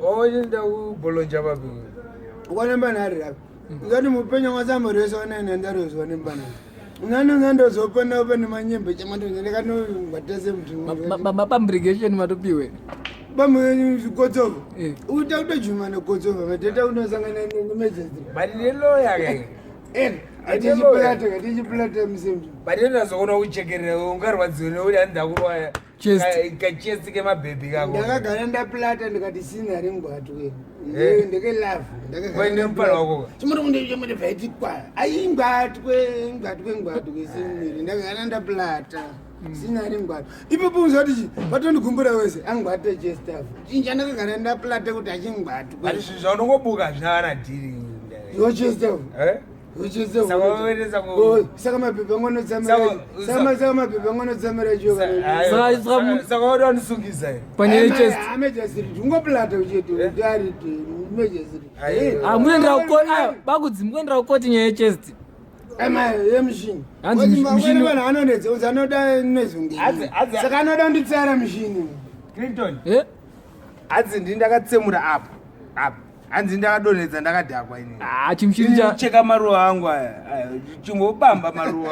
oenda ubolonja babi ukona mbanari rapi ngati mupenya mwasamba resona nenda rozone mbana unani ngando zopana opana manyembe chamando ndekano ngatese mtu mapambrigation matopiwe bamwe kotsova uta utojuma nekotsova mateta unosangana nemejezi badilelo yake atichipulata msembi badilelo zokona uchekerera ungarwadziwe uri anza kurwaya kachesi kemabhebhi kako ndakagara ndapulata ndikati sina ringwatu ndekelafu kwainde mpala wako chimoto kundechemote bvaiti kwa aingwatwe kesimiri ndakagara ndapulata sina ringwatu ipopo uzatichi patondigumbura wese angwate chestafu chinja ndakagara ndapulata kuti achingwatu ati zvaunongobuka zvinavana dhiri yo chestafu saka mapepa angonotsamira saka wada unisungisa amejasiri ungopulata uchete utariti mejasiri bakudzi mukuendera kukoti nyaya yechest yemushini vanhu anonedza uzi anoda nezungi saka anoda kunditsara mushini clinton hadzi ndi ndakatsemura apa hanzi ndakadonhedza ndakadhakwa cheka maruva angu aya chingobamba maruva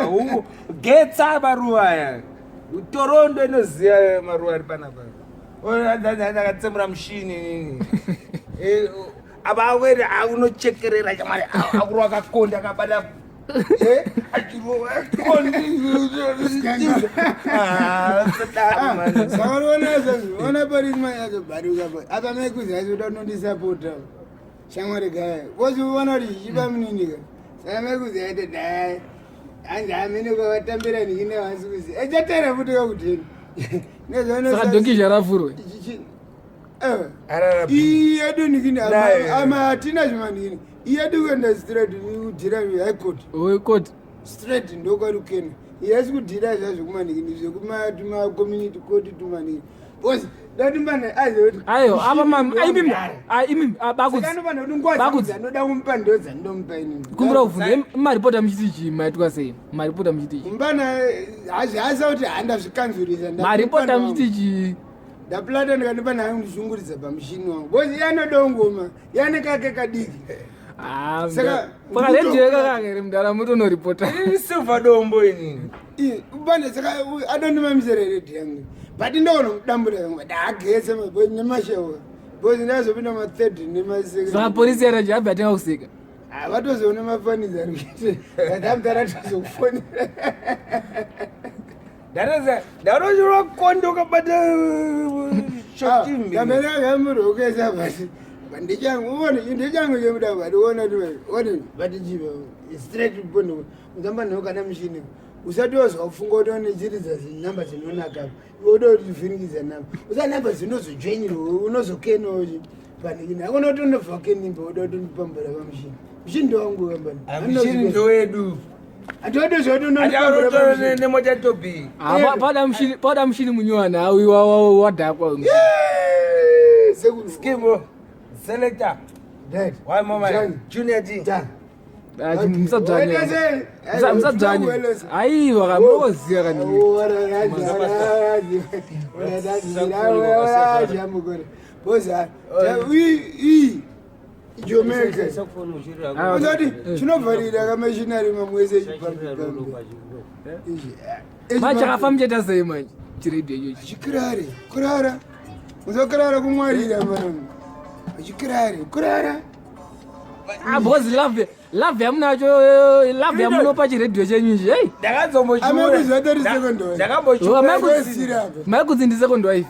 getsa maruva aya torondo inoziya maruva ari panapa ndakatsemura mushini nini apa awere unochekerera chamari akuru akakonda akabada ona parimaabaruka apa mekuziaoda unondisapota shamwari gaya woziona kuti chichipa muninика saka mekuziaita dai hanzi amene kwavatambira nikine vansi kuzi echatera futi kakuteni saka donki zvaravhurwe iyedu nikine ama hatina zvimanikine iyedu kuenda straight kudhira high court straight ndokwarukena iyasi kudhira zvazvo kumanikine zvekumatumacommunity court tumanikine bcause datimbana azoti ayo anoda kumupa ndodza ndomupa inini kumbura kuvhunza maripota muchiti chii maitwa sei maripota muchiti chii mbana hazviasa kuti handazvikanzurisa maripota muchiti chii ndapulata ndikandipa nayo ndishunguridza pamushini wangu bcause iyanodongoma yane kake kadiki pakaredhiwekakangere mudara mutonoripota silva dombo inini ubane saka adondimamisere redhi yangu but ndogona kudambura yangu daagetse nemashewa bcause ndazopinda ma30 nemaseka saka polisi yaraji abva atenga kuseka vatozoona mafaniza arikuite adamtaratizokufonera ndarochirwa kondo ukabata shotimbi gameragamurokuesa basi ndichangu chemuda vationa vatichiva straight bono uzamba nao kana mushini usati wazwa kufunga kuti onechiriza zinamba zinonaka oda kuti tivhinikiza namba usanamba zinozodzvenyirwa unozokenaochi panikini akona kuti unobva kenimba oda kuti ndipambura pamushini mushini ndowangu kambanimushini ndowedu nemotatobi pada mushini munywana awi wadhakwa skimo selector why mama junior d musadzanye aiwa kamunoziya kanini jomekazati chinovharira kamashinari mamwese machakafa muchaita sei manje chiredhi ichochi chikirare kurara muzokurara kumwarira manu kurara because love yamunacho love yamunopa chiredhiyo chenyuchi hei maikudzi ndisekondi wife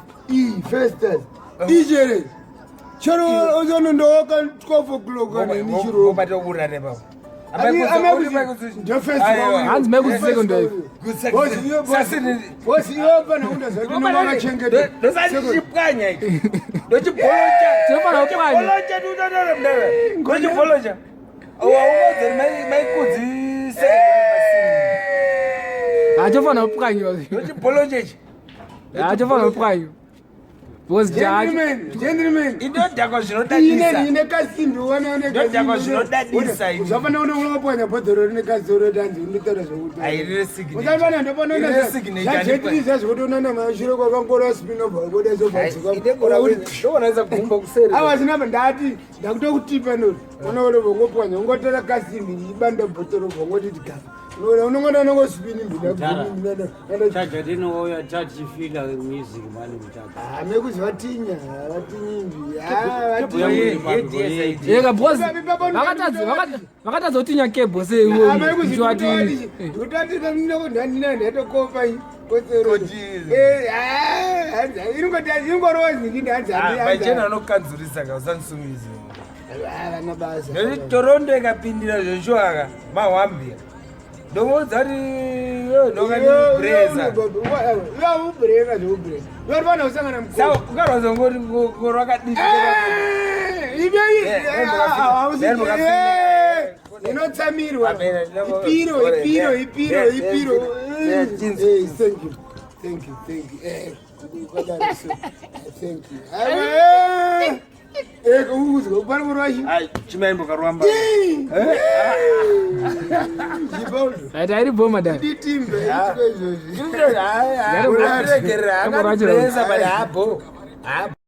festas ichere chero ozonondowoka 12 o'clock hanzi maikudzi sekondi wife tinofana kupwanya achofana kupwanyiwa achofana kupwanyiwa Because Gentlemen. Indodhakwa zvinodadisa. Ine kasimbi uone Ndodhakwa zvinodadisa ini. Uzafana unoponya bhodhoro rine kazoro tanzi unotara zvokuti. Airire signature. Uzafana ndopona Irire signature. zvajetiriza zvokuti unoona mashiro kwakangora spin off kuda zobadzika. Ndoonanza kumba kuseri. Awa zvinamba ndati ndakutokutipa noti. Unoona vongoponya ungotora kasimbi ibanda bhodhoro vongoti Gaffa. Unongona nongospini mbida. Chacha dinoya tachifila music mani mtaka. Mekuzvatinya vatinyimbi. Yeka boss. Vakatazotinya kebo seiwo. Ndatokopa Bachena anokanzurisa kausansumizi. Torondo ikapindira zvoshwaka mahwambia. Ndomodzari nokanibreza. Ubreza zvobreza. Varivana usangana mukuru. Sawa ukarwaza ngori rwakadini. Inotsamirwa. Ipiro. Thank you. Chimimba karwamba. Tyre boma da. Ditimbe. Hapo.